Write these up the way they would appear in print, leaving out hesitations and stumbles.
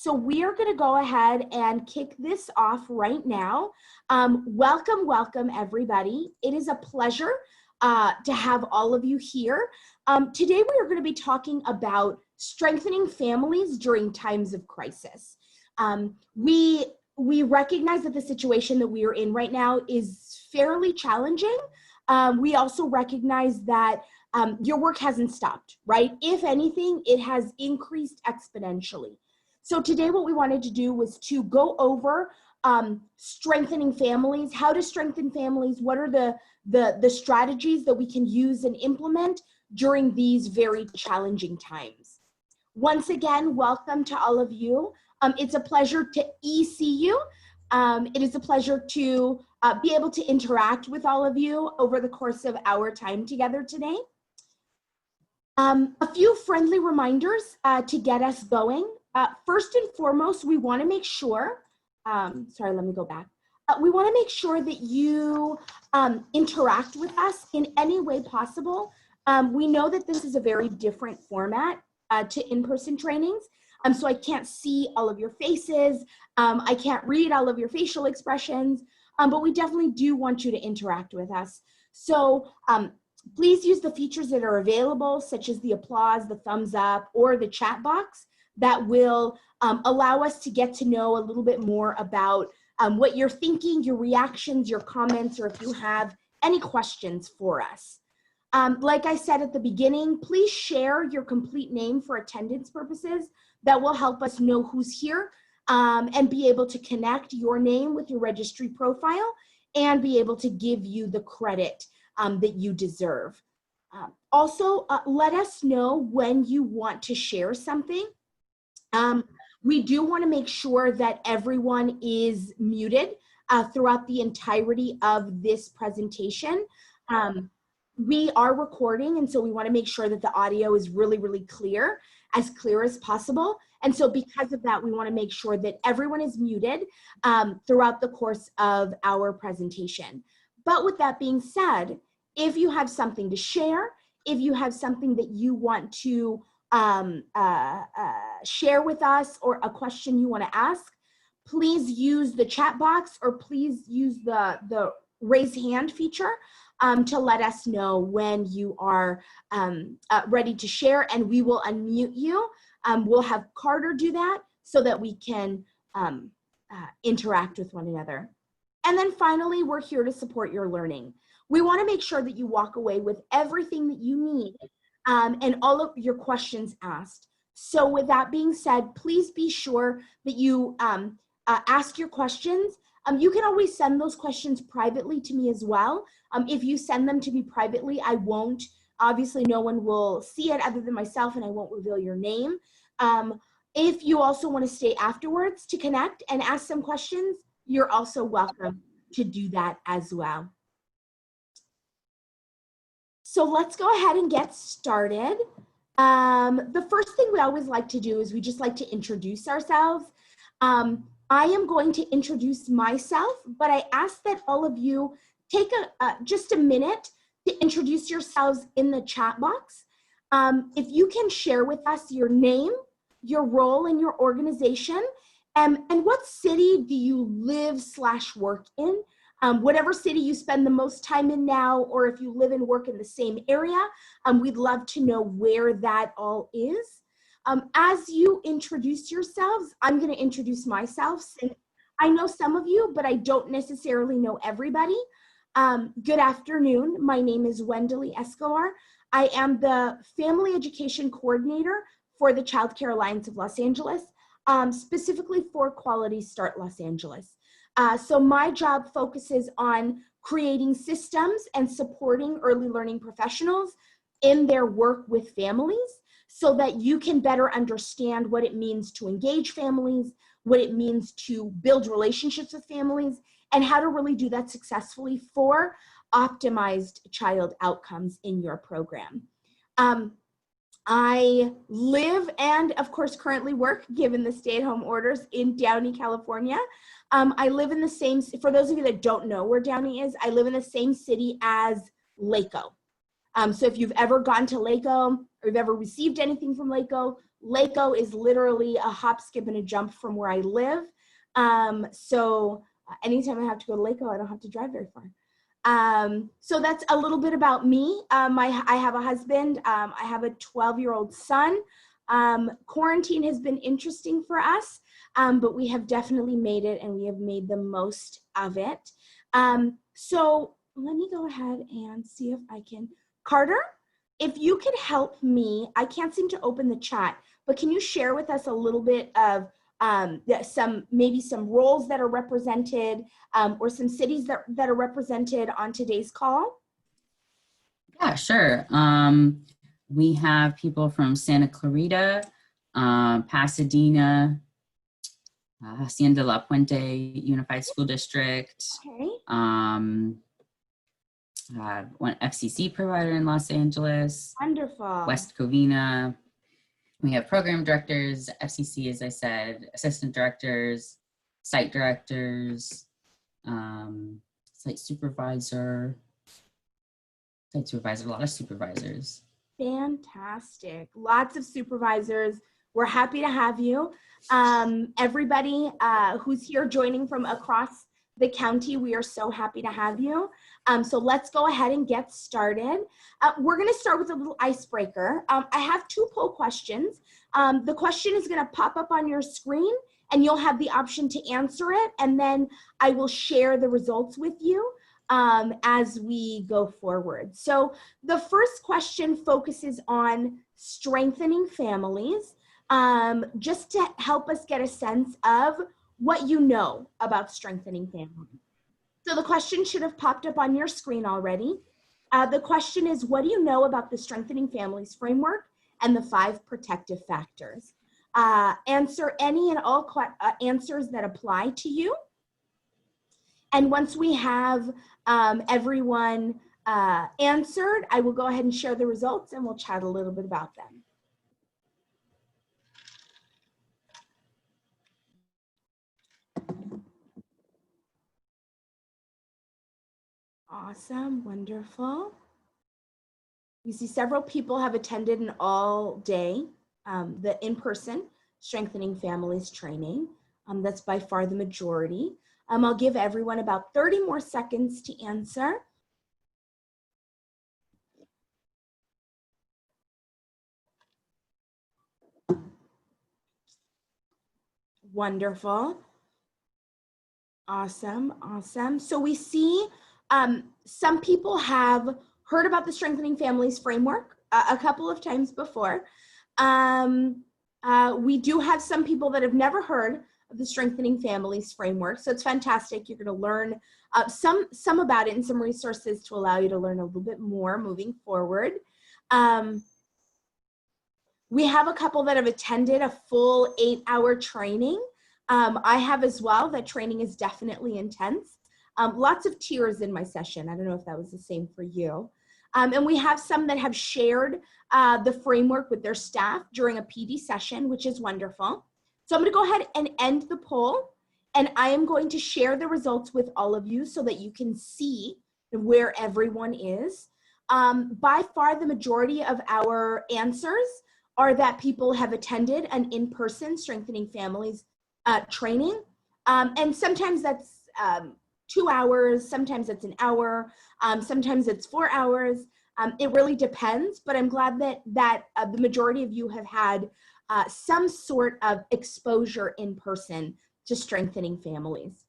So we are going to go ahead and kick this off right now. Welcome, everybody. It is a pleasure to have all of you here. Today we are going to be talking about strengthening families during times of crisis. We recognize that the situation that we are in right now is fairly challenging. We also recognize that your work hasn't stopped, right? If anything, it has increased exponentially. So today what we wanted to do was to go over strengthening families, how to strengthen families, what are the strategies that we can use and implement during these very challenging times. Once again, welcome to all of you. It's a pleasure to see you. It is a pleasure to be able to interact with all of you over the course of our time together today. A few friendly reminders to get us going. First and foremost, we want to make sure, sorry, let me go back. We want to make sure that you interact with us in any way possible. We know that this is a very different format to in-person trainings. So I can't see all of your faces. I can't read all of your facial expressions, but we definitely do want you to interact with us. So please use the features that are available, such as the applause, the thumbs up, or the chat box that will allow us to get to know a little bit more about what you're thinking, your reactions, your comments, or if you have any questions for us. Like I said at the beginning, please share your complete name for attendance purposes. That will help us know who's here and be able to connect your name with your registry profile and be able to give you the credit that you deserve. Also, let us know when you want to share something. We do want to make sure that everyone is muted throughout the entirety of this presentation. We are recording, and so we want to make sure that the audio is really, really clear as possible. And so because of that, we want to make sure that everyone is muted throughout the course of our presentation. But with that being said, if you have something to share, if you have something that you want to share with us or a question you want to ask, please use the chat box or please use the raise hand feature to let us know when you are ready to share, and we will unmute you. We'll have Carter do that so that we can interact with one another. And then finally, we're here to support your learning. We want to make sure that you walk away with everything that you need and all of your questions asked. So with that being said, please be sure that you ask your questions. You can always send those questions privately to me as well. If you send them to me privately, I won't, obviously no one will see it other than myself, and I won't reveal your name. If you also want to stay afterwards to connect and ask some questions, you're also welcome to do that as well. So let's go ahead and get started. The first thing we always like to do is we just like to introduce ourselves. I am going to introduce myself, but I ask that all of you take just a minute to introduce yourselves in the chat box. If you can share with us your name, your role in your organization, and what city do you live/work in? Whatever city you spend the most time in now, or if you live and work in the same area, we'd love to know where that all is. As you introduce yourselves, I'm going to introduce myself, since I know some of you, but I don't necessarily know everybody. Good afternoon. My name is Wendeley Escobar. I am the Family Education Coordinator for the Child Care Alliance of Los Angeles, specifically for Quality Start Los Angeles. So my job focuses on creating systems and supporting early learning professionals in their work with families so that you can better understand what it means to engage families, what it means to build relationships with families, and how to really do that successfully for optimized child outcomes in your program. I live and, of course, currently work, given the stay-at-home orders, in Downey, California. I live in the same, for those of you that don't know where Downey is, I live in the same city as Laco. So if you've ever gone to Laco or you've ever received anything from Laco, LACO is literally a hop, skip, and a jump from where I live. So anytime I have to go to LACO, I don't have to drive very far. So that's a little bit about me. I have a husband. I have a 12-year-old son. Quarantine has been interesting for us, but we have definitely made it, and we have made the most of it. So let me go ahead and see if I can. Carter, if you could help me, I can't seem to open the chat, but can you share with us a little bit of maybe some roles that are represented, or some cities that are represented on today's call? Yeah, sure. We have people from Santa Clarita, Pasadena, Hacienda de la Puente Unified School District, Okay. one FCC provider in Los Angeles, Wonderful. West Covina. We have program directors, FCC, as I said, assistant directors, site directors, site supervisor, a lot of supervisors. Fantastic. Lots of supervisors. We're happy to have you. Everybody who's here joining from across the county, we are so happy to have you. So let's go ahead and get started. We're going to start with a little icebreaker. I have 2 poll questions. The question is going to pop up on your screen, and you'll have the option to answer it, and then I will share the results with you as we go forward. So the first question focuses on strengthening families, just to help us get a sense of what you know about strengthening families. So the question should have popped up on your screen already. The question is, what do you know about the Strengthening Families framework and the 5 protective factors? Answer any and all answers that apply to you. And once we have everyone answered, I will go ahead and share the results, and we'll chat a little bit about them. Awesome, wonderful. You see several people have attended an all-day, the in-person Strengthening Families training. That's by far the majority. I'll give everyone about 30 more seconds to answer. Wonderful. Awesome, awesome. So we see some people have heard about the Strengthening Families framework a couple of times before. We do have some people that have never heard of the Strengthening Families framework, so it's fantastic. You're going to learn some about it and some resources to allow you to learn a little bit more moving forward. We have a couple that have attended a full 8-hour training. I have as well. That training is definitely intense. Lots of tears in my session. I don't know if that was the same for you. And we have some that have shared the framework with their staff during a PD session, which is wonderful. So I'm going to go ahead and end the poll, and I am going to share the results with all of you so that you can see where everyone is. By far, the majority of our answers are that people have attended an in-person Strengthening Families training. And sometimes that's 2 hours, sometimes it's an hour, sometimes it's 4 hours. It really depends, but I'm glad that the majority of you have had some sort of exposure in person to Strengthening Families.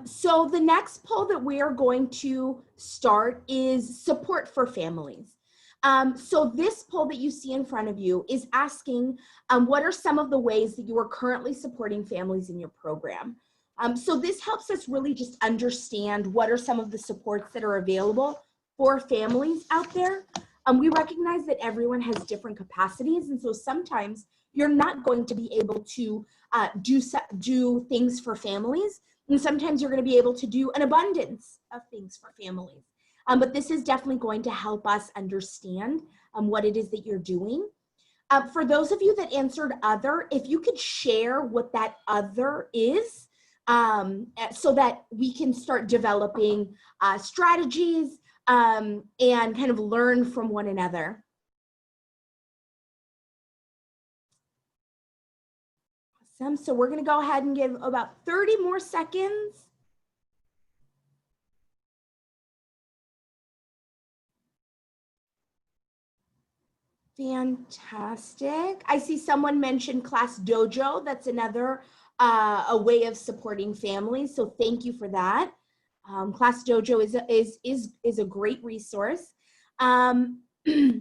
So the next poll that we are going to start is support for families. So this poll that you see in front of you is asking what are some of the ways that you are currently supporting families in your program. So this helps us really just understand what are some of the supports that are available for families out there. We recognize that everyone has different capacities, and so sometimes you're not going to be able to do things for families, and sometimes you're going to be able to do an abundance of things for families. But this is definitely going to help us understand what it is that you're doing. For those of you that answered other, if you could share what that other is, so that we can start developing strategies and kind of learn from one another. Awesome. So we're going to go ahead and give about 30 more seconds. Fantastic. I see someone mentioned Class Dojo. That's another a way of supporting families. So thank you for that. Class Dojo is a great resource. The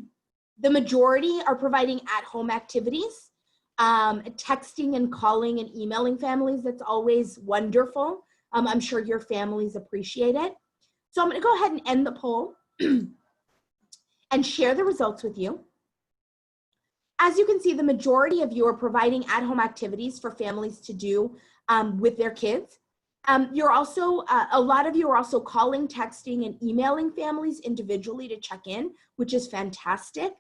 majority are providing at-home activities, texting and calling and emailing families. That's always wonderful. I'm sure your families appreciate it. So I'm going to go ahead and end the poll and share the results with you. As you can see, the majority of you are providing at-home activities for families to do with their kids. You're also, a lot of you are also calling, texting, and emailing families individually to check in, which is fantastic.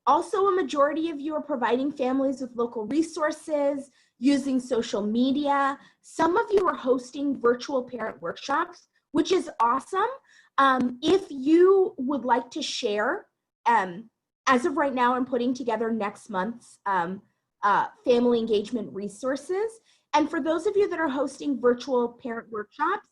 Also, a majority of you are providing families with local resources, using social media. Some of you are hosting virtual parent workshops, which is awesome. If you would like to share, as of right now, I'm putting together next month's family engagement resources. And for those of you that are hosting virtual parent workshops,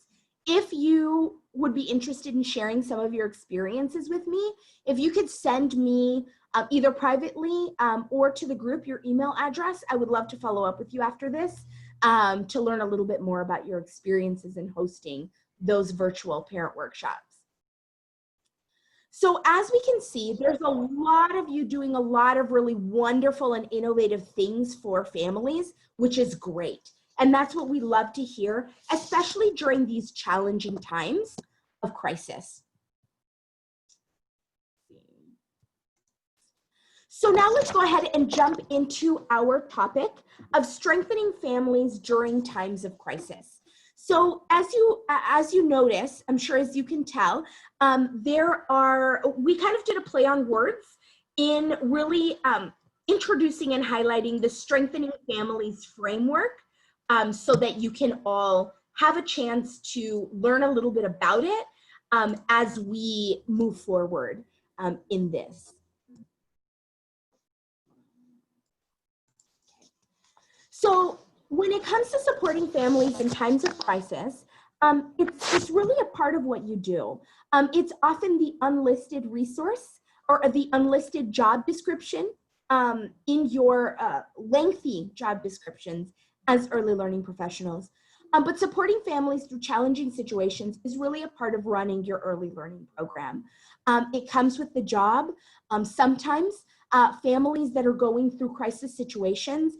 if you would be interested in sharing some of your experiences with me, if you could send me either privately or to the group your email address, I would love to follow up with you after this to learn a little bit more about your experiences in hosting those virtual parent workshops. So as we can see, there's a lot of you doing a lot of really wonderful and innovative things for families, which is great. And that's what we love to hear, especially during these challenging times of crisis. So now let's go ahead and jump into our topic of strengthening families during times of crisis. So as you notice, I'm sure as you can tell, we kind of did a play on words in really introducing and highlighting the strengthening families framework so that you can all have a chance to learn a little bit about it as we move forward in this. So when it comes to supporting families in times of crisis, it's really a part of what you do. It's often the unlisted resource or the unlisted job description in your lengthy job descriptions as early learning professionals. But supporting families through challenging situations is really a part of running your early learning program. It comes with the job. Sometimes families that are going through crisis situations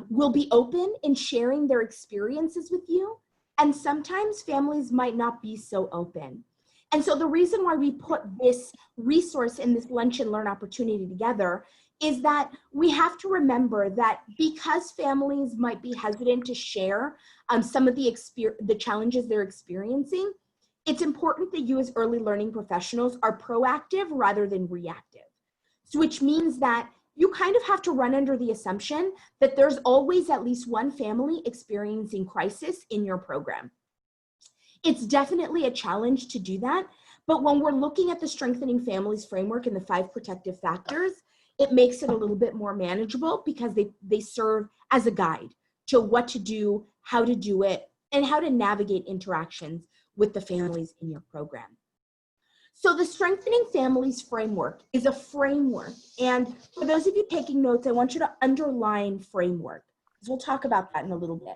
will be open in sharing their experiences with you. And sometimes families might not be so open. And so the reason why we put this resource in this Lunch and Learn opportunity together is that we have to remember that because families might be hesitant to share some of the challenges they're experiencing, it's important that you as early learning professionals are proactive rather than reactive. So which means that you kind of have to run under the assumption that there's always at least one family experiencing crisis in your program. It's definitely a challenge to do that, but when we're looking at the Strengthening Families framework and the 5 protective factors, it makes it a little bit more manageable because they serve as a guide to what to do, how to do it, and how to navigate interactions with the families in your program. So the Strengthening Families framework is a framework. And for those of you taking notes, I want you to underline framework, because we'll talk about that in a little bit.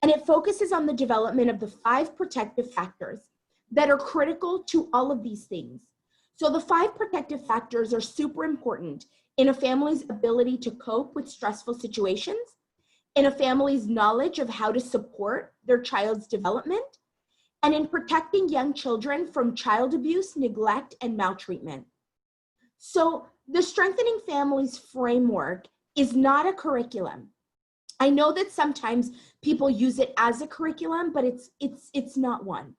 And it focuses on the development of the 5 protective factors that are critical to all of these things. So the 5 protective factors are super important in a family's ability to cope with stressful situations, in a family's knowledge of how to support their child's development, and in protecting young children from child abuse, neglect, and maltreatment. So the Strengthening Families framework is not a curriculum. I know that sometimes people use it as a curriculum, but it's not one.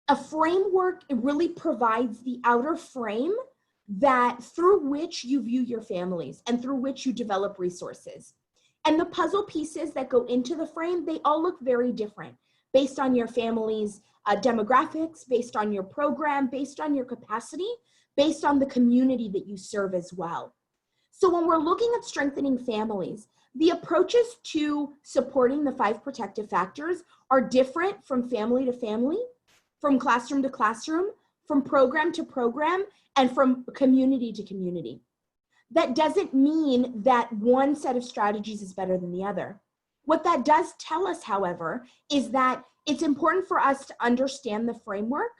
A framework, it really provides the outer frame that through which you view your families and through which you develop resources. And the puzzle pieces that go into the frame, they all look very different based on your family's demographics, based on your program, based on your capacity, based on the community that you serve as well. So when we're looking at strengthening families, The approaches to supporting the 5 protective factors are different from family to family, from classroom to classroom, from program to program, and from community to community. That doesn't mean that one set of strategies is better than the other. What that does tell us, however, is that it's important for us to understand the framework,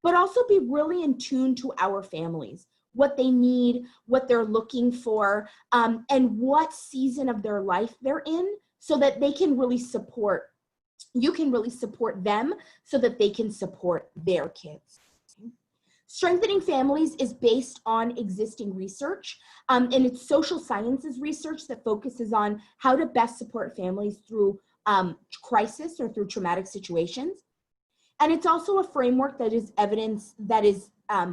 but also be really in tune to our families, what they need, what they're looking for, and what season of their life they're in, so that they can really support, you can really support them so that they can support their kids. Strengthening families is based on existing research, and it's social sciences research that focuses on how to best support families through crisis or through traumatic situations. And it's also a framework that is evidence that is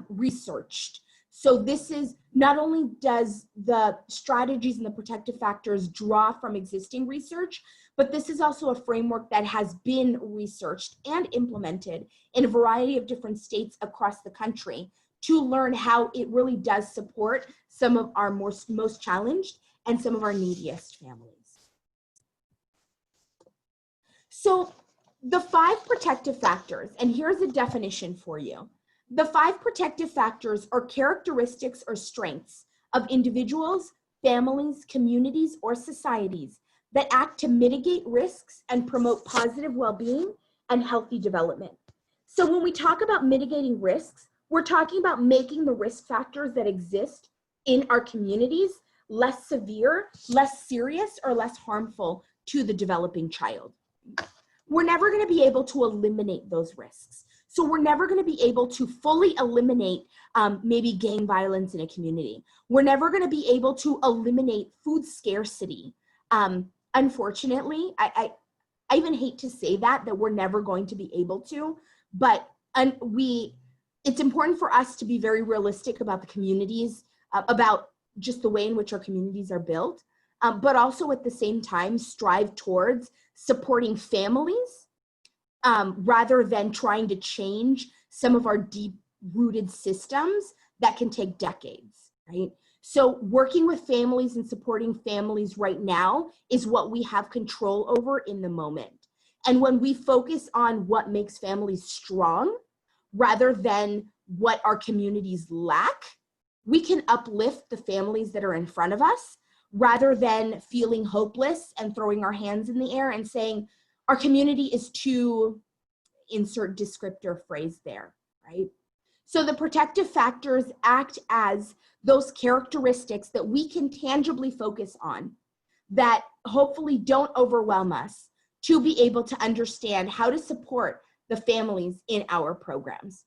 researched. So this is, not only does the strategies and the protective factors draw from existing research, but this is also a framework that has been researched and implemented in a variety of different states across the country to learn how it really does support some of our most challenged and some of our neediest families. So the 5 protective factors, and here's a definition for you. The 5 protective factors are characteristics or strengths of individuals, families, communities, or societies that act to mitigate risks and promote positive well-being and healthy development. So when we talk about mitigating risks, we're talking about making the risk factors that exist in our communities less severe, less serious, or less harmful to the developing child. We're never going to be able to eliminate those risks. So we're never going to be able to fully eliminate maybe gang violence in a community. We're never going to be able to eliminate food scarcity. Unfortunately, I even hate to say that we're never going to be able to, but it's important for us to be very realistic about the communities, about just the way in which our communities are built, but also at the same time strive towards supporting families rather than trying to change some of our deep-rooted systems that can take decades, right? So working with families and supporting families right now is what we have control over in the moment. And when we focus on what makes families strong, rather than what our communities lack, we can uplift the families that are in front of us, rather than feeling hopeless and throwing our hands in the air and saying, our community is too, insert descriptor phrase there, right? So the protective factors act as those characteristics that we can tangibly focus on that hopefully don't overwhelm us to be able to understand how to support the families in our programs.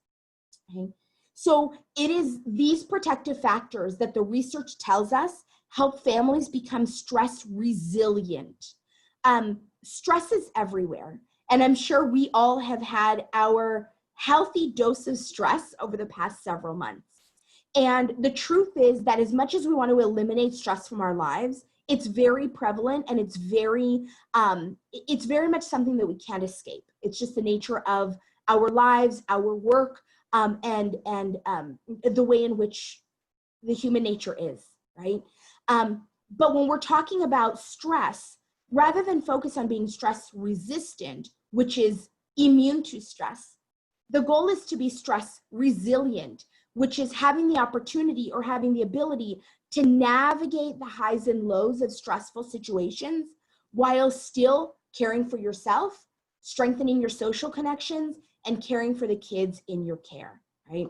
Okay? So it is these protective factors that the research tells us help families become stress resilient. Stress is everywhere. And I'm sure we all have had our healthy dose of stress over the past several months. And the truth is that as much as we want to eliminate stress from our lives, it's very prevalent and it's very much something that we can't escape. It's just the nature of our lives, our work, and the way in which the human nature is, right? But when we're talking about stress, rather than focus on being stress resistant, which is immune to stress, the goal is to be stress resilient, which is having the opportunity or having the ability to navigate the highs and lows of stressful situations while still caring for yourself, strengthening your social connections, and caring for the kids in your care, right?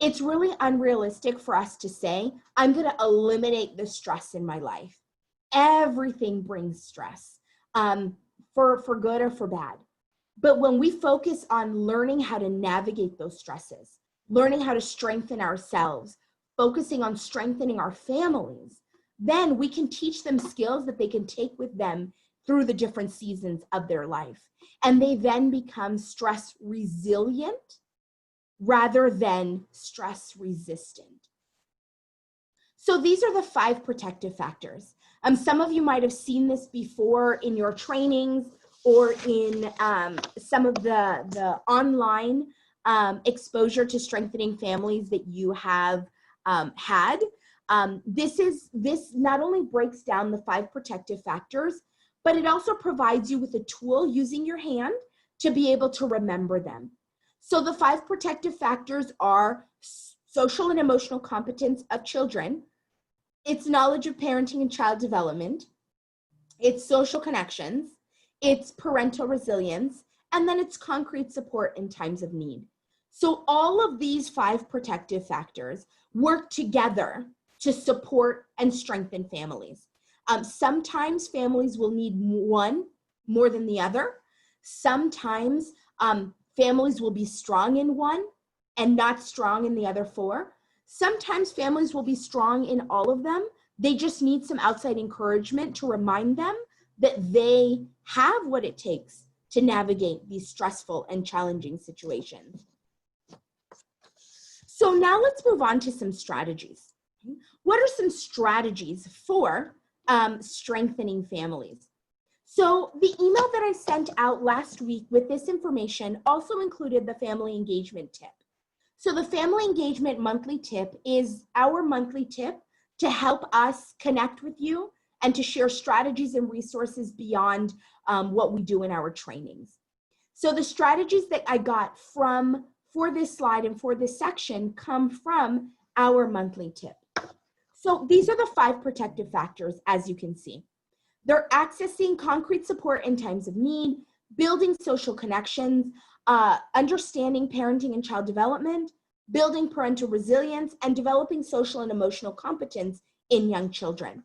It's really unrealistic for us to say, I'm going to eliminate the stress in my life. Everything brings stress, for good or for bad. But when we focus on learning how to navigate those stresses, learning how to strengthen ourselves, focusing on strengthening our families, then we can teach them skills that they can take with them through the different seasons of their life. And they then become stress resilient rather than stress resistant. So these are the 5 protective factors. Some of you might have seen this before in your trainings or in some of the online exposure to strengthening families that you have had. This not only breaks down the 5 protective factors, but it also provides you with a tool using your hand to be able to remember them. So the 5 protective factors are social and emotional competence of children, it's knowledge of parenting and child development, it's social connections, it's parental resilience, and then it's concrete support in times of need. So all of these 5 protective factors work together to support and strengthen families. Sometimes families will need one more than the other. Sometimes families will be strong in one and not strong in the other 4. Sometimes families will be strong in all of them. They just need some outside encouragement to remind them that they have what it takes to navigate these stressful and challenging situations. So now let's move on to some strategies. What are some strategies for strengthening families? So the email that I sent out last week with this information also included the family engagement tip. So the family engagement monthly tip is our monthly tip to help us connect with you and to share strategies and resources beyond what we do in our trainings. So the strategies that I got for this slide and for this section come from our monthly tip. So these are the 5 protective factors, as you can see. They're accessing concrete support in times of need, building social connections, understanding parenting and child development, building parental resilience, and developing social and emotional competence in young children.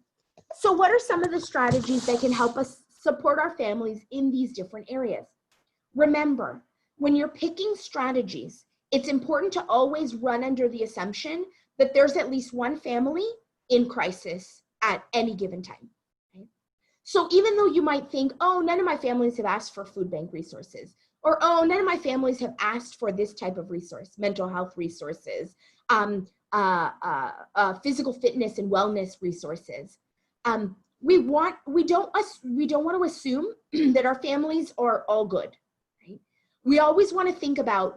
So what are some of the strategies that can help us support our families in these different areas? Remember, when you're picking strategies, it's important to always run under the assumption that there's at least one family in crisis at any given time. Right? So even though you might think, oh, none of my families have asked for food bank resources, or oh, none of my families have asked for this type of resource, mental health resources, physical fitness and wellness resources. We don't want to assume that our families are all good. Right? We always want to think about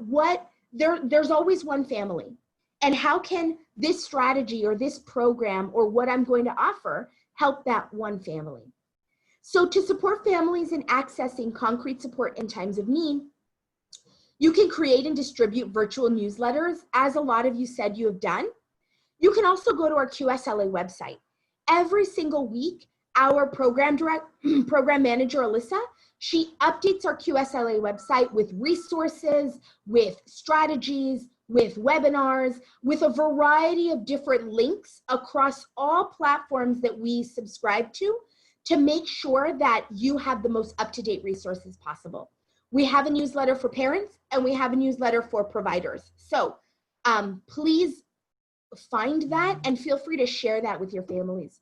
there's always one family, and how can this strategy or this program or what I'm going to offer help that one family. So to support families in accessing concrete support in times of need, you can create and distribute virtual newsletters, as a lot of you said you have done. You can also go to our QSLA website. Every single week, our program manager, Alyssa, she updates our QSLA website with resources, with strategies, with webinars, with a variety of different links across all platforms that we subscribe to make sure that you have the most up-to-date resources possible. We have a newsletter for parents and we have a newsletter for providers. So please find that and feel free to share that with your families.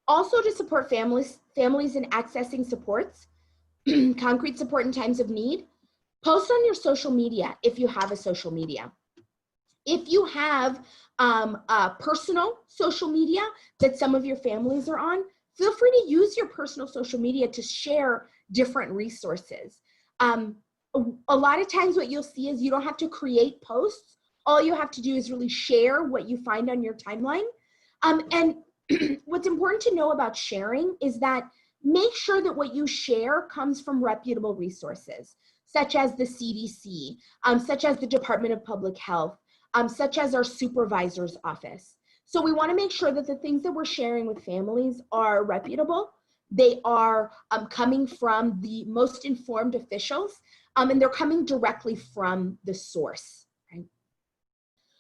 Also, to support families in accessing supports, concrete support in times of need, post on your social media if you have a social media. If you have personal social media that some of your families are on, feel free to use your personal social media to share different resources. A lot of times what you'll see is you don't have to create posts. All you have to do is really share what you find on your timeline. And what's important to know about sharing is that make sure that what you share comes from reputable resources, such as the CDC, such as the Department of Public Health, such as our supervisor's office. So we want to make sure that the things that we're sharing with families are reputable. They are coming from the most informed officials, and they're coming directly from the source. Right?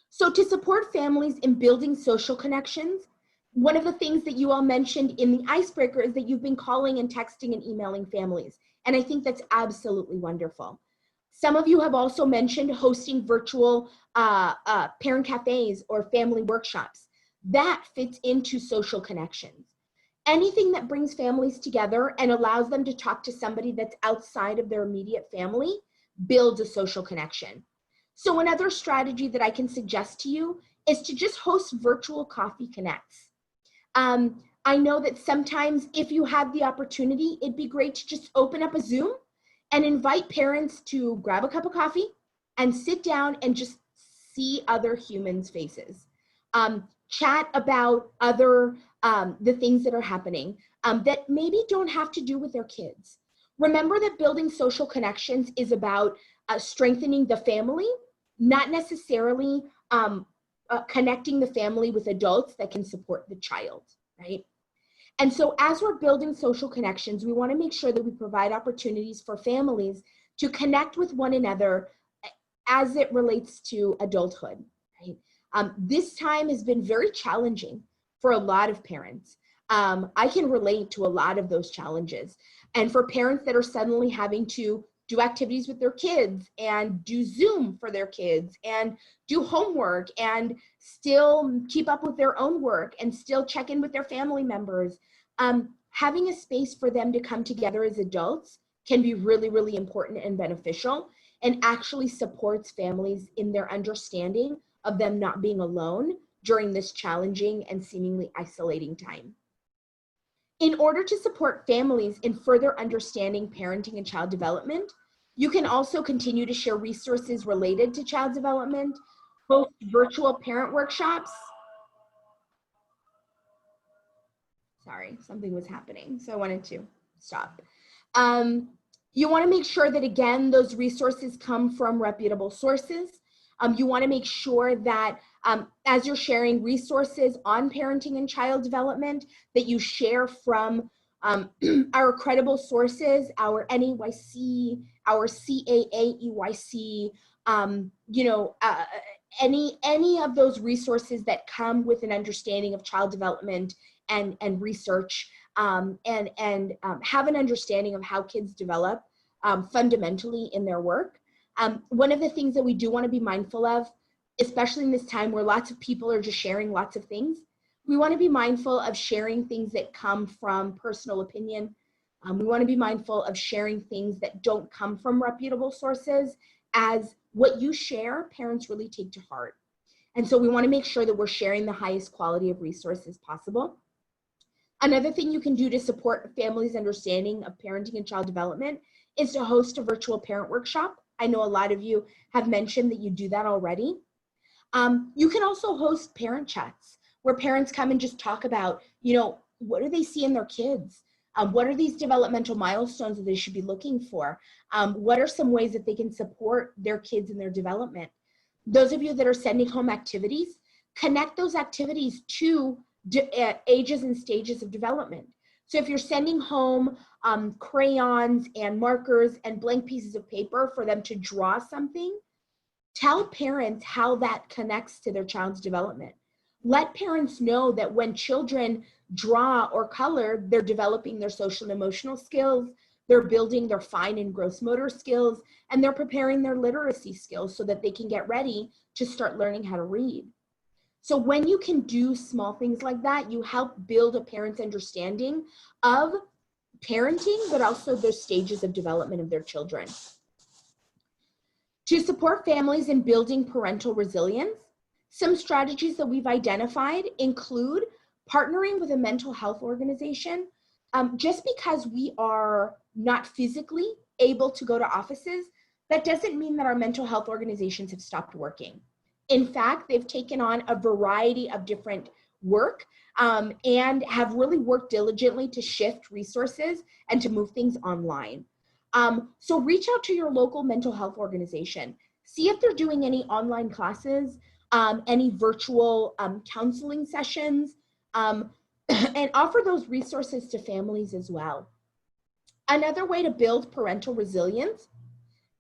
So to support families in building social connections, one of the things that you all mentioned in the icebreaker is that you've been calling and texting and emailing families. And I think that's absolutely wonderful. Some of you have also mentioned hosting virtual parent cafes or family workshops. That fits into social connections. Anything that brings families together and allows them to talk to somebody that's outside of their immediate family builds a social connection. So another strategy that I can suggest to you is to just host virtual coffee connects. I know that sometimes if you have the opportunity, it'd be great to just open up a Zoom and invite parents to grab a cup of coffee and sit down and just see other humans' faces. chat about other, the things that are happening that maybe don't have to do with their kids. Remember that building social connections is about strengthening the family, not necessarily connecting the family with adults that can support the child, right? And so as we're building social connections, we want to make sure that we provide opportunities for families to connect with one another as it relates to adulthood, right? This time has been very challenging for a lot of parents. I can relate to a lot of those challenges. And for parents that are suddenly having to do activities with their kids and do Zoom for their kids and do homework and still keep up with their own work and still check in with their family members, having a space for them to come together as adults can be really, really important and beneficial, and actually supports families in their understanding of them not being alone during this challenging and seemingly isolating time. In order to support families in further understanding parenting and child development, you can also continue to share resources related to child development, host virtual parent workshops. Sorry, something was happening, so I wanted to stop. You want to make sure that, again, those resources come from reputable sources. You want to make sure that as you're sharing resources on parenting and child development, that you share from our credible sources, our NAYC, our CAAEYC, any of those resources that come with an understanding of child development and research, and have an understanding of how kids develop fundamentally in their work. One of the things that we do want to be mindful of, especially in this time where lots of people are just sharing lots of things, we want to be mindful of sharing things that come from personal opinion. We want to be mindful of sharing things that don't come from reputable sources, as what you share, parents really take to heart. And so we want to make sure that we're sharing the highest quality of resources possible. Another thing you can do to support families' understanding of parenting and child development is to host a virtual parent workshop. I know a lot of you have mentioned that you do that already. You can also host parent chats where parents come and just talk about, what do they see in their kids? What are these developmental milestones that they should be looking for? What are some ways that they can support their kids in their development? Those of you that are sending home activities, connect those activities to ages and stages of development. So if you're sending home crayons and markers and blank pieces of paper for them to draw something, tell parents how that connects to their child's development. Let parents know that when children draw or color, they're developing their social and emotional skills, they're building their fine and gross motor skills, and they're preparing their literacy skills so that they can get ready to start learning how to read. So when you can do small things like that, you help build a parent's understanding of parenting, but also the stages of development of their children. To support families in building parental resilience, some strategies that we've identified include partnering with a mental health organization. Just because we are not physically able to go to offices, that doesn't mean that our mental health organizations have stopped working. In fact, they've taken on a variety of different work and have really worked diligently to shift resources and to move things online. So reach out to your local mental health organization. See if they're doing any online classes, any virtual counseling sessions, and offer those resources to families as well. Another way to build parental resilience,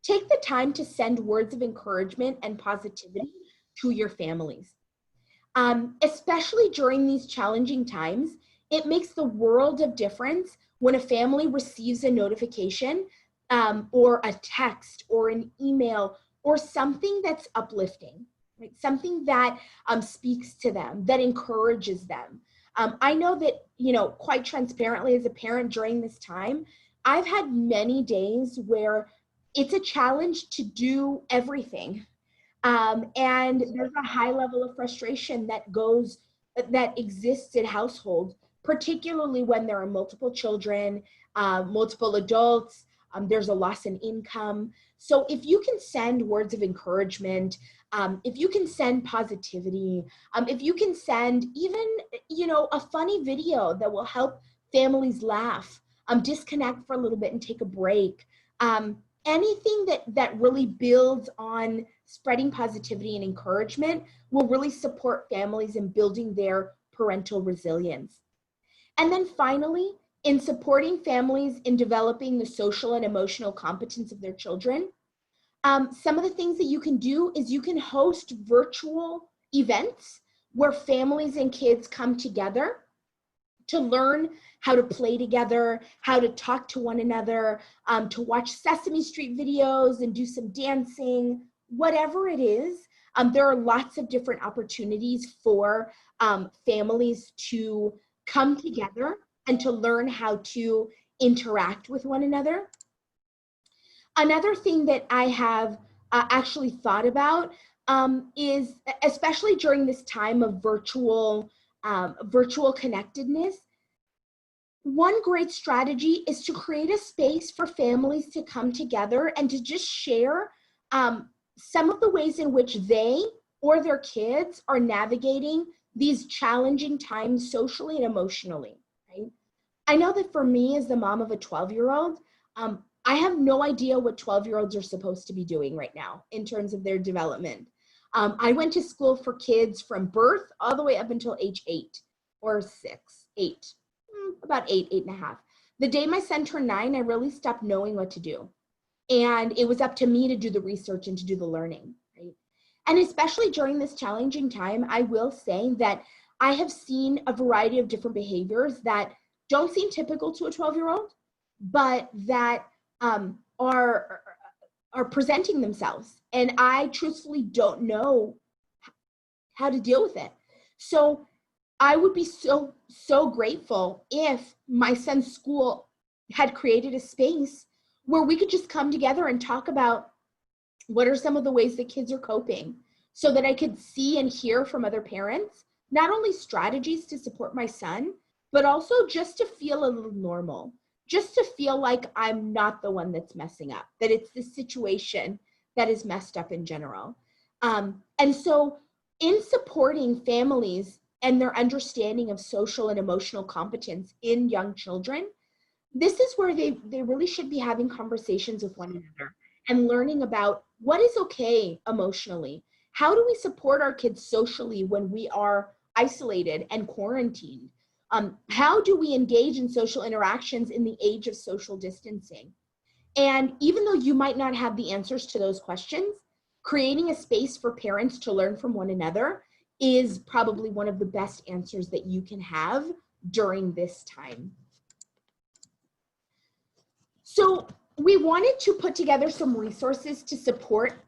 take the time to send words of encouragement and positivity to your families. Especially during these challenging times, it makes the world of difference when a family receives a notification or a text or an email or something that's uplifting, right? Something that speaks to them, that encourages them. I know that, quite transparently as a parent during this time, I've had many days where it's a challenge to do everything. And there's a high level of frustration that exists in households, particularly when there are multiple children, multiple adults, there's a loss in income. So if you can send words of encouragement, if you can send positivity, if you can send even, a funny video that will help families laugh, disconnect for a little bit and take a break, anything that really builds on spreading positivity and encouragement will really support families in building their parental resilience. And then finally, in supporting families in developing the social and emotional competence of their children, some of the things that you can do is you can host virtual events where families and kids come together to learn how to play together, how to talk to one another, to watch Sesame Street videos and do some dancing, whatever it is. There are lots of different opportunities for families to come together and to learn how to interact with one another. Another thing that I have actually thought about is, especially during this time of virtual connectedness, one great strategy is to create a space for families to come together and to just share some of the ways in which they or their kids are navigating these challenging times socially and emotionally, right? I know that for me as the mom of a 12-year-old, I have no idea what 12-year-olds are supposed to be doing right now in terms of their development. I went to school for kids from birth all the way up until age 8 or 6, 8, about 8.5. The day my son turned 9, I really stopped knowing what to do. And it was up to me to do the research and to do the learning, right? And especially during this challenging time, I will say that I have seen a variety of different behaviors that don't seem typical to a 12-year-old, but that are presenting themselves. And I truthfully don't know how to deal with it. So I would be so grateful if my son's school had created a space where we could just come together and talk about what are some of the ways that kids are coping, so that I could see and hear from other parents, not only strategies to support my son, but also just to feel a little normal, just to feel like I'm not the one that's messing up, that it's the situation that is messed up in general. And so in supporting families and their understanding of social and emotional competence in young children, this is where they really should be having conversations with one another and learning about what is okay emotionally. How do we support our kids socially when we are isolated and quarantined? How do we engage in social interactions in the age of social distancing? And even though you might not have the answers to those questions, creating a space for parents to learn from one another is probably one of the best answers that you can have during this time. So we wanted to put together some resources to support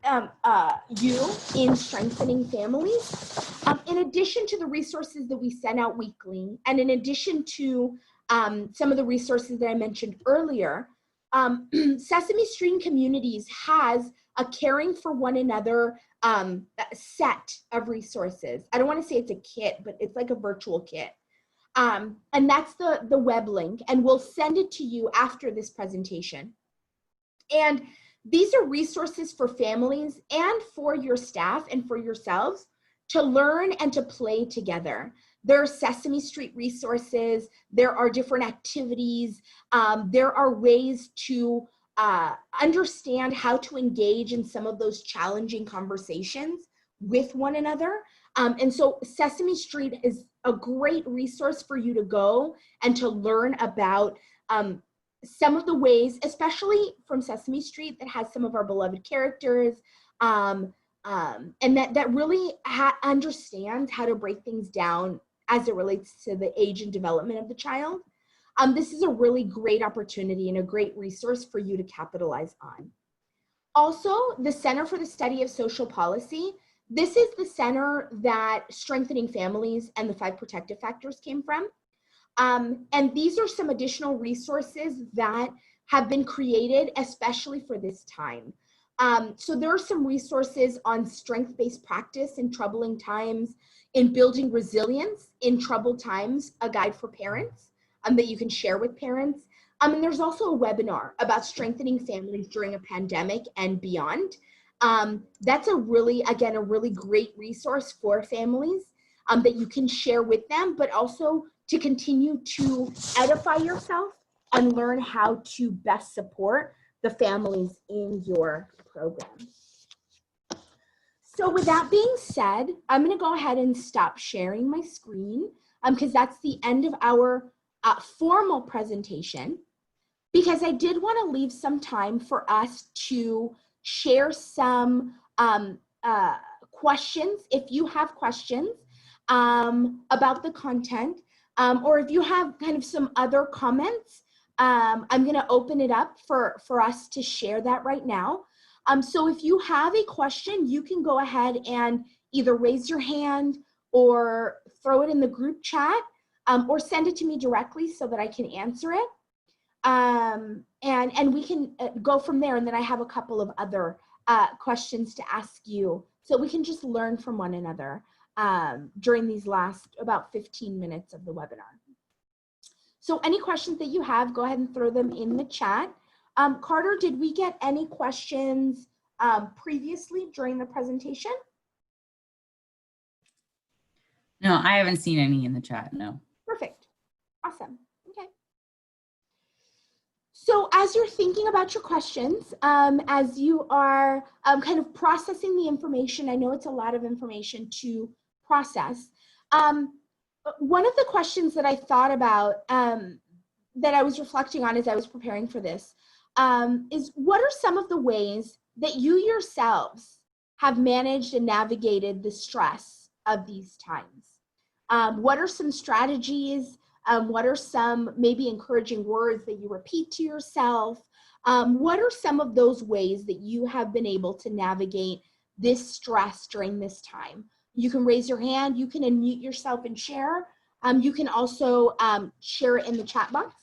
you in strengthening families. In addition to the resources that we send out weekly, and in addition to some of the resources that I mentioned earlier, Sesame Street Communities has a caring for one another set of resources. I don't want to say it's a kit, but it's like a virtual kit. And that's the web link, and we'll send it to you after this presentation. And these are resources for families and for your staff and for yourselves to learn and to play together. There are Sesame Street resources, there are different activities, there are ways to understand how to engage in some of those challenging conversations with one another. And so Sesame Street is a great resource for you to go and to learn about some of the ways, especially from Sesame Street, that has some of our beloved characters, and that really understands how to break things down as it relates to the age and development of the child. This is a really great opportunity and a great resource for you to capitalize on. Also, the Center for the Study of Social Policy. This is the center that Strengthening Families and the 5 Protective Factors came from. And these are some additional resources that have been created especially for this time. So there are some resources on strength-based practice in troubling times, in building resilience in troubled times, a guide for parents that you can share with parents. And there's also a webinar about strengthening families during a pandemic and beyond. That's a really great resource for families that you can share with them, but also to continue to edify yourself and learn how to best support the families in your program. So with that being said, I'm going to go ahead and stop sharing my screen because that's the end of our formal presentation, because I did want to leave some time for us to share some questions. If you have questions about the content, or if you have kind of some other comments, I'm going to open it up for us to share that right now. So if you have a question, you can go ahead and either raise your hand or throw it in the group chat, or send it to me directly so that I can answer it. And we can go from there. And then I have a couple of other questions to ask you, so we can just learn from one another during these last about 15 minutes of the webinar. So any questions that you have, go ahead and throw them in the chat. Carter, did we get any questions previously during the presentation? No, I haven't seen any in the chat, no. Perfect. Awesome. Okay. So as you're thinking about your questions, as you are kind of processing the information, I know it's a lot of information to process. One of the questions that I thought about, that I was reflecting on as I was preparing for this, is what are some of the ways that you yourselves have managed and navigated the stress of these times? What are some strategies? What are some maybe encouraging words that you repeat to yourself? What are some of those ways that you have been able to navigate this stress during this time? You can raise your hand, you can unmute yourself and share. You can also share it in the chat box.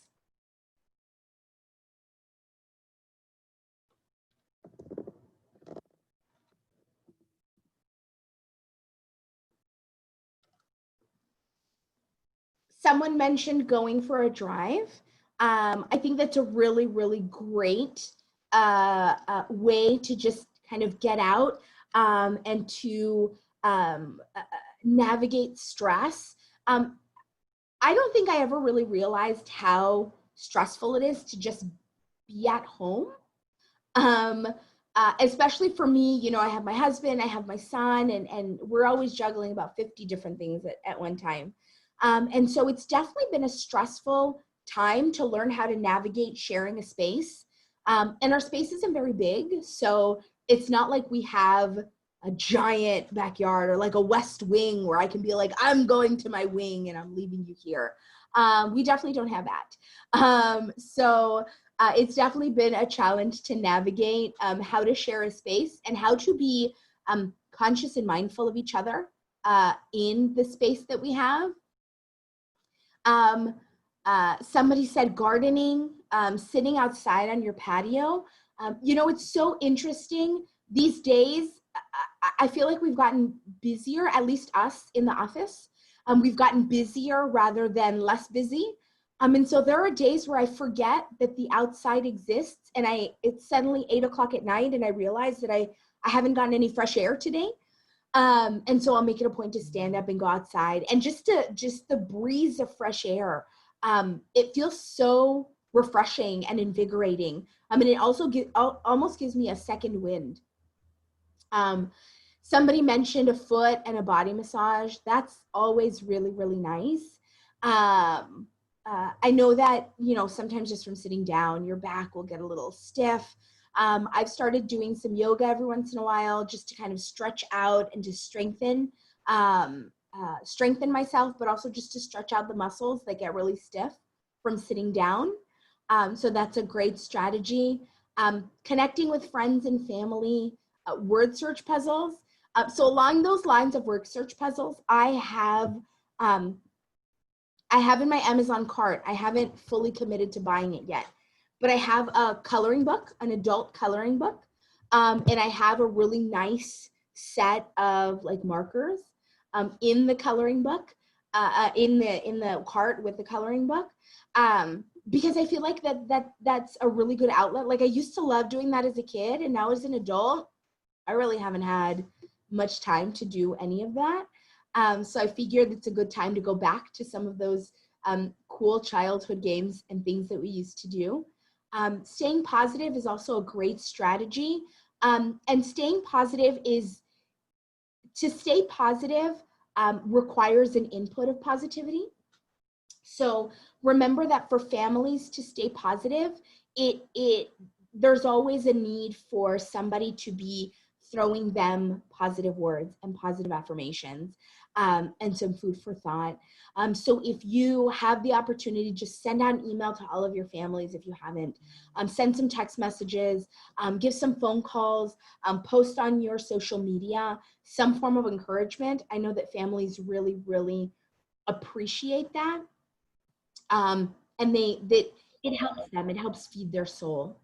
Someone mentioned going for a drive. I think that's a really, really great way to just kind of get out and to navigate stress. I don't think I ever really realized how stressful it is to just be at home. Especially for me, you know, I have my husband, I have my son, and we're always juggling about 50 different things at one time. And so it's definitely been a stressful time to learn how to navigate sharing a space. And our space isn't very big, so it's not like we have a giant backyard or like a west wing where I can be like, I'm going to my wing and I'm leaving you here. We definitely don't have that. So it's definitely been a challenge to navigate how to share a space and how to be conscious and mindful of each other in the space that we have. Somebody said gardening, sitting outside on your patio. You know, it's so interesting these days. I feel like we've gotten busier, at least us in the office. We've gotten busier rather than less busy. And so there are days where I forget that the outside exists, and it's suddenly 8 o'clock at night and I realize that I haven't gotten any fresh air today. And so I'll make it a point to stand up and go outside, and just the breeze of fresh air. It feels so refreshing and invigorating. I mean, it also almost gives me a second wind. Somebody mentioned a foot and a body massage. That's always really, really nice. I know that, you know, sometimes just from sitting down, your back will get a little stiff. I've started doing some yoga every once in a while just to kind of stretch out and to strengthen myself, but also just to stretch out the muscles that get really stiff from sitting down. So that's a great strategy. Connecting with friends and family, word search puzzles. So along those lines of word search puzzles, I have in my Amazon cart. I haven't fully committed to buying it yet, but I have a coloring book, an adult coloring book, and I have a really nice set of like markers in the coloring book, in the cart with the coloring book. because I feel like that's a really good outlet. Like I used to love doing that as a kid, and now as an adult, I really haven't had much time to do any of that. So I figured it's a good time to go back to some of those cool childhood games and things that we used to do. Staying positive is also a great strategy. And staying positive to stay positive requires an input of positivity. So remember that for families to stay positive, there's always a need for somebody to be throwing them positive words and positive affirmations, and some food for thought. So if you have the opportunity, just send out an email to all of your families if you haven't. Send some text messages, give some phone calls, post on your social media, some form of encouragement. I know that families really, really appreciate that. And it helps them, it helps feed their soul.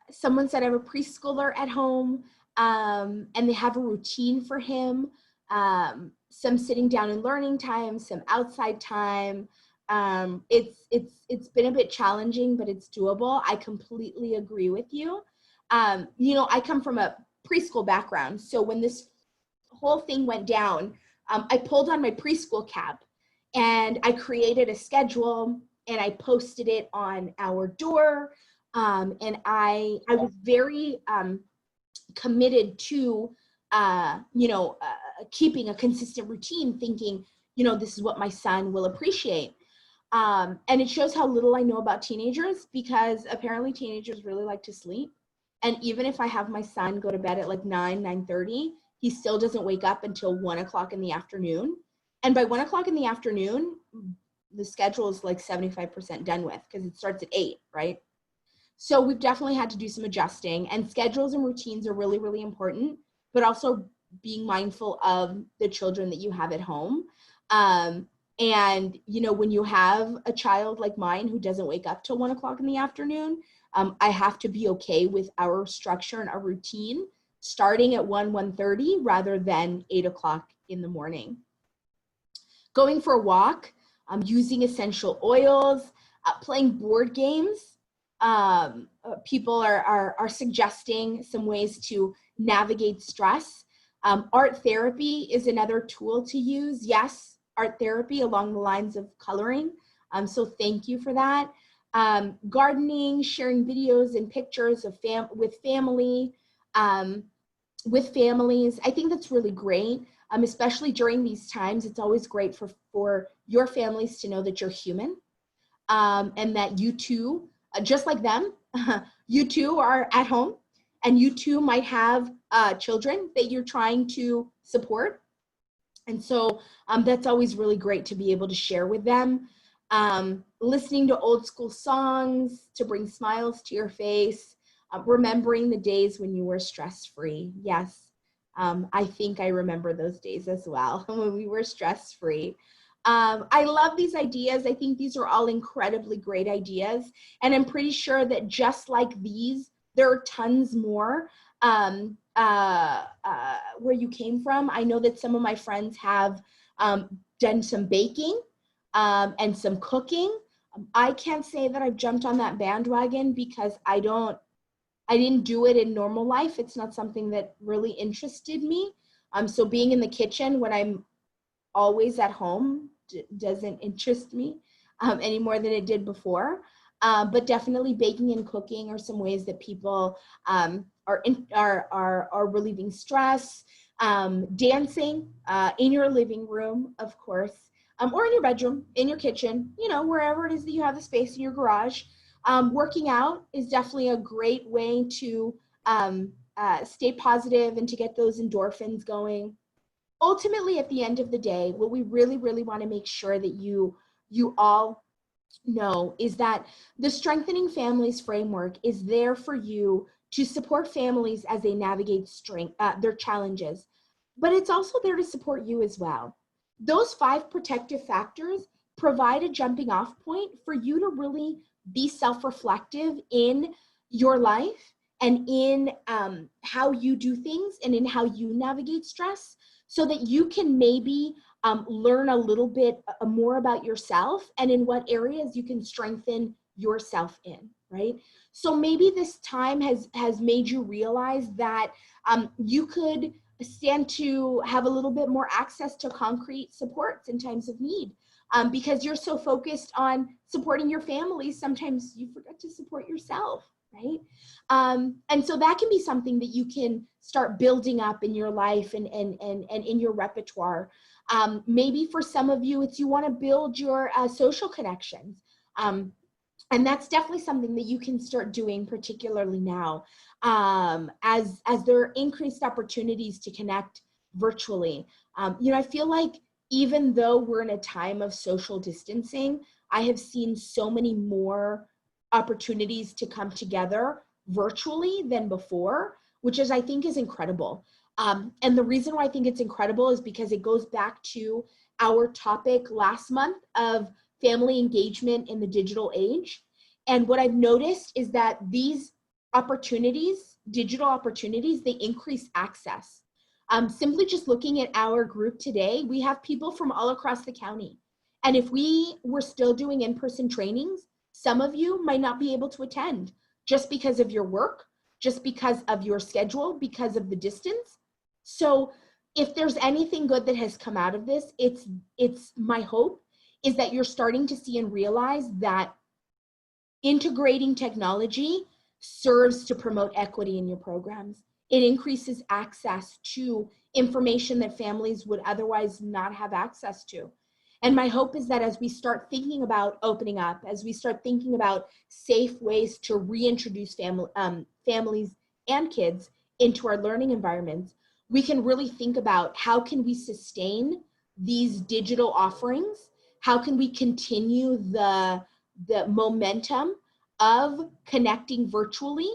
Someone said I have a preschooler at home, and they have a routine for him, some sitting down and learning time, some outside time. It's been a bit challenging, but it's doable. I completely agree with you. I come from a preschool background, so when this whole thing went down, I pulled on my preschool cap and I created a schedule and I posted it on our door. And I was very committed to, keeping a consistent routine, thinking, this is what my son will appreciate. And it shows how little I know about teenagers, because apparently teenagers really like to sleep. And even if I have my son go to bed at like 9:30, he still doesn't wake up until 1 o'clock in the afternoon. And by 1 o'clock in the afternoon, the schedule is like 75% done with, because it starts at 8, right? So we've definitely had to do some adjusting, and schedules and routines are really, really important, but also being mindful of the children that you have at home. And, when you have a child like mine who doesn't wake up till 1 o'clock in the afternoon, I have to be okay with our structure and our routine starting at 1:30 rather than 8 o'clock in the morning. Going for a walk, using essential oils, playing board games. People are suggesting some ways to navigate stress. Art therapy is another tool to use. Yes, art therapy along the lines of coloring. So thank you for that. Gardening, sharing videos and pictures of with family, with families. I think that's really great. Especially during these times, it's always great for your families to know that you're human, and that you too, just like them, you too are at home, and you too might have children that you're trying to support. And so that's always really great to be able to share with them. Listening to old school songs to bring smiles to your face, remembering the days when you were stress-free. Yes. I think I remember those days as well, when we were stress-free. I love these ideas. I think these are all incredibly great ideas. And I'm pretty sure that just like these, there are tons more where you came from. I know that some of my friends have done some baking and some cooking. I can't say that I've jumped on that bandwagon because I didn't do it in normal life. It's not something that really interested me. So being in the kitchen when I'm always at home doesn't interest me any more than it did before. But definitely baking and cooking are some ways that people are relieving stress. Dancing in your living room, of course, or in your bedroom, in your kitchen, wherever it is that you have the space in your garage. Working out is definitely a great way to stay positive and to get those endorphins going. Ultimately, at the end of the day, what we really, really want to make sure that you all know is that the Strengthening Families framework is there for you to support families as they navigate their challenges, but it's also there to support you as well. Those 5 protective factors provide a jumping off point for you to really be self-reflective in your life and in how you do things and in how you navigate stress, so that you can maybe learn a little bit more about yourself and in what areas you can strengthen yourself in, right? So maybe this time has made you realize that you could stand to have a little bit more access to concrete supports in times of need. Because you're so focused on supporting your family, sometimes you forget to support yourself, right? And so that can be something that you can start building up in your life and in your repertoire. Maybe for some of you, it's you want to build your social connections. And that's definitely something that you can start doing, particularly now, as there are increased opportunities to connect virtually. I feel like even though we're in a time of social distancing, I have seen so many more opportunities to come together virtually than before, which I think is incredible. And the reason why I think it's incredible is because it goes back to our topic last month of family engagement in the digital age. And what I've noticed is that these opportunities, digital opportunities, they increase access. Simply just looking at our group today, we have people from all across the county. And if we were still doing in-person trainings, some of you might not be able to attend just because of your work, just because of your schedule, because of the distance. So if there's anything good that has come out of this, it's my hope is that you're starting to see and realize that integrating technology serves to promote equity in your programs. It increases access to information that families would otherwise not have access to. And my hope is that as we start thinking about opening up, as we start thinking about safe ways to reintroduce families and kids into our learning environments, we can really think about how can we sustain these digital offerings? How can we continue the momentum of connecting virtually?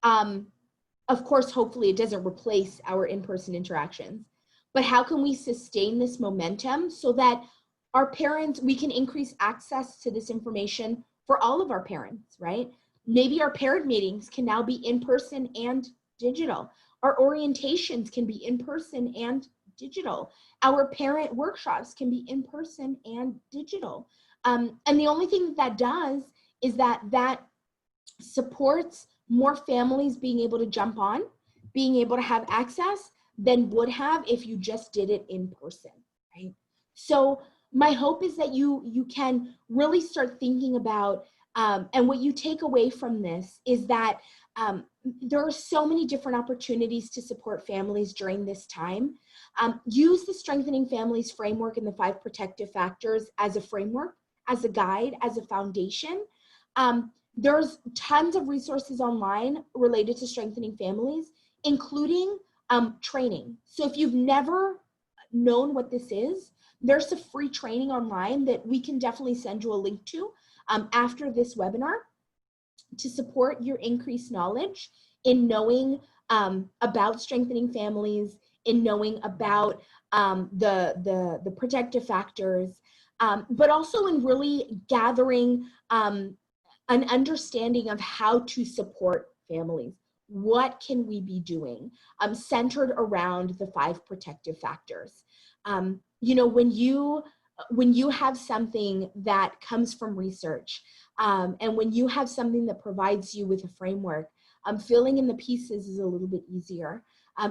Of course, hopefully it doesn't replace our in-person interactions, but how can we sustain this momentum so that our parents, we can increase access to this information for all of our parents, right? Maybe our parent meetings can now be in person and digital. Our orientations can be in person and digital. Our parent workshops can be in person and digital. And the only thing that does is that supports more families being able to jump on, being able to have access than would have if you just did it in person, right? So my hope is that you can really start thinking about, and what you take away from this is that there are so many different opportunities to support families during this time. Use the Strengthening Families framework and the 5 protective factors as a framework, as a guide, as a foundation. There's tons of resources online related to strengthening families, including training. So if you've never known what this is, there's a free training online that we can definitely send you a link to after this webinar to support your increased knowledge in knowing about strengthening families, in knowing about the protective factors, but also in really gathering an understanding of how to support families. What can we be doing centered around the 5 protective factors? When you have something that comes from research, and when you have something that provides you with a framework, filling in the pieces is a little bit easier.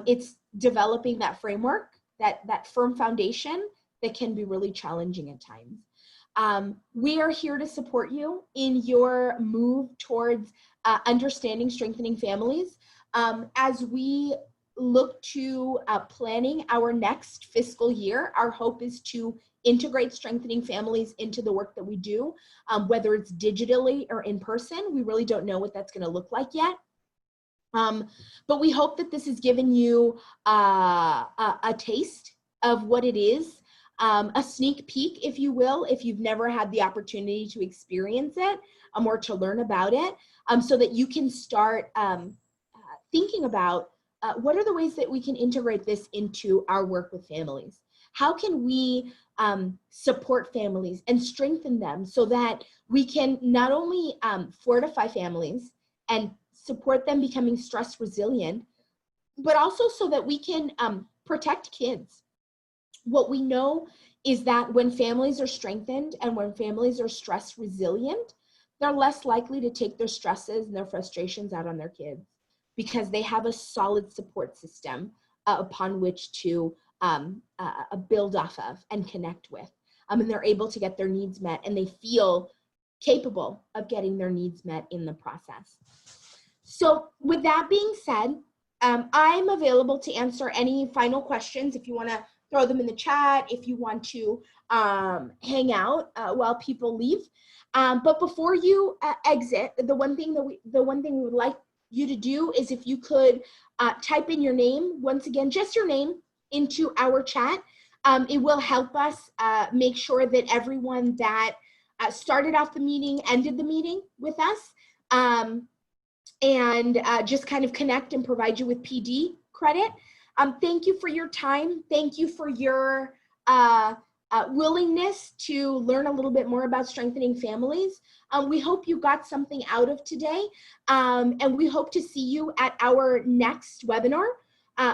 It's developing that framework, that firm foundation that can be really challenging at times. We are here to support you in your move towards understanding strengthening families. As we look to planning our next fiscal year, our hope is to integrate strengthening families into the work that we do, whether it's digitally or in person. We really don't know what that's going to look like yet. But we hope that this has given you a taste of what it is, a sneak peek, if you will, if you've never had the opportunity to experience it or to learn about it, so that you can start thinking about what are the ways that we can integrate this into our work with families? How can we support families and strengthen them so that we can not only fortify families and support them becoming stress resilient, but also so that we can protect kids. What we know is that when families are strengthened and when families are stress resilient, they're less likely to take their stresses and their frustrations out on their kids because they have a solid support system upon which to build off of and connect with. And they're able to get their needs met, and they feel capable of getting their needs met in the process. So with that being said, I'm available to answer any final questions if you want to throw them in the chat, if you want to hang out while people leave. But before you exit, the one thing we would like you to do is if you could type in your name, once again, just your name, into our chat. It will help us make sure that everyone that started off the meeting ended the meeting with us, and just kind of connect and provide you with PD credit. Thank you for your time. Thank you for your willingness to learn a little bit more about strengthening families. We hope you got something out of today, and we hope to see you at our next webinar.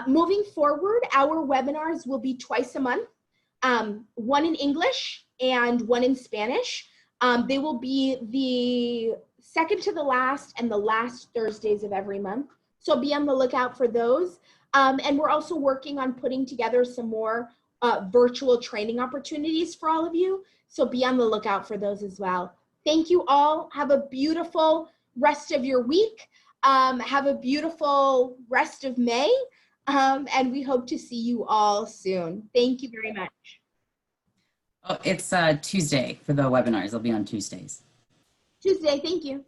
Moving forward, our webinars will be twice a month, one in English and one in Spanish. They will be the second to the last and the last Thursdays of every month. So be on the lookout for those. And we're also working on putting together some more virtual training opportunities for all of you. So be on the lookout for those as well. Thank you all. Have a beautiful rest of your week. Have a beautiful rest of May. And we hope to see you all soon. Thank you very much. Oh, it's Tuesday for the webinars. They'll be on Tuesdays. Tuesday, thank you.